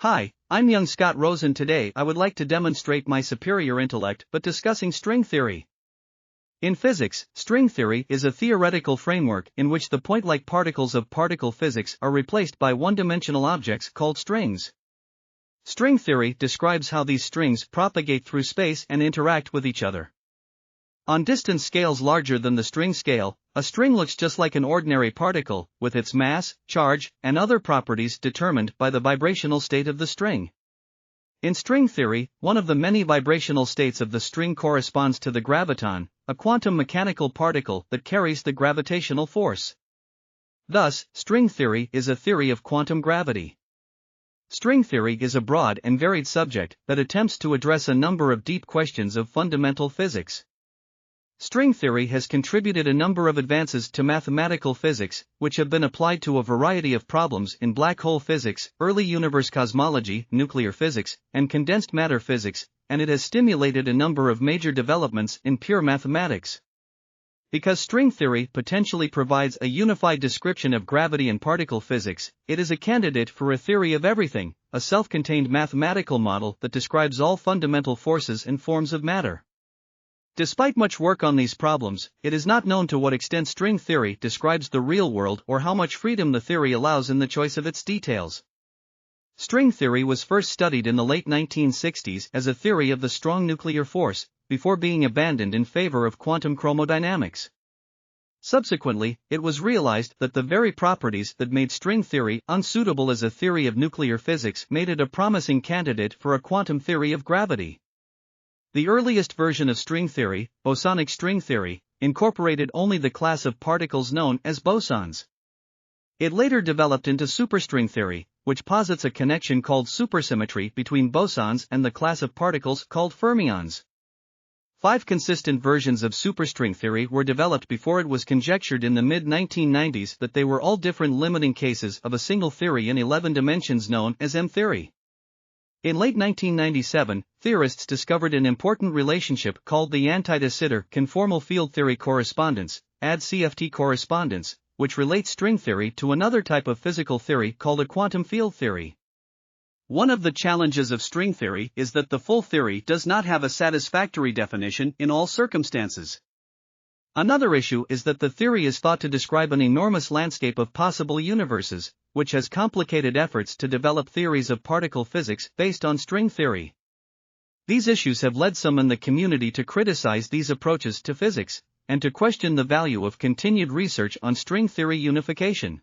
Hi, I'm young Scott Rosen. Today I would like to demonstrate my superior intellect but discussing string theory. In physics, string theory is a theoretical framework in which the point-like particles of particle physics are replaced by one-dimensional objects called strings. String theory describes how these strings propagate through space and interact with each other. On distance scales larger than the string scale, a string looks just like an ordinary particle, with its mass, charge, and other properties determined by the vibrational state of the string. In string theory, one of the many vibrational states of the string corresponds to the graviton, a quantum mechanical particle that carries the gravitational force. Thus, string theory is a theory of quantum gravity. String theory is a broad and varied subject that attempts to address a number of deep questions of fundamental physics. String theory has contributed a number of advances to mathematical physics, which have been applied to a variety of problems in black hole physics, early universe cosmology, nuclear physics, and condensed matter physics, and it has stimulated a number of major developments in pure mathematics. Because string theory potentially provides a unified description of gravity and particle physics, it is a candidate for a theory of everything, a self-contained mathematical model that describes all fundamental forces and forms of matter. Despite much work on these problems, it is not known to what extent string theory describes the real world or how much freedom the theory allows in the choice of its details. String theory was first studied in the late 1960s as a theory of the strong nuclear force, before being abandoned in favor of quantum chromodynamics. Subsequently, it was realized that the very properties that made string theory unsuitable as a theory of nuclear physics made it a promising candidate for a quantum theory of gravity. The earliest version of string theory, bosonic string theory, incorporated only the class of particles known as bosons. It later developed into superstring theory, which posits a connection called supersymmetry between bosons and the class of particles called fermions. 5 consistent versions of superstring theory were developed before it was conjectured in the mid-1990s that they were all different limiting cases of a single theory in 11 dimensions known as M-theory. In late 1997, theorists discovered an important relationship called the anti-de Sitter conformal field theory correspondence, AD-CFT correspondence, which relates string theory to another type of physical theory called a quantum field theory. One of the challenges of string theory is that the full theory does not have a satisfactory definition in all circumstances. Another issue is that the theory is thought to describe an enormous landscape of possible universes, which has complicated efforts to develop theories of particle physics based on string theory. These issues have led some in the community to criticize these approaches to physics, and to question the value of continued research on string theory unification.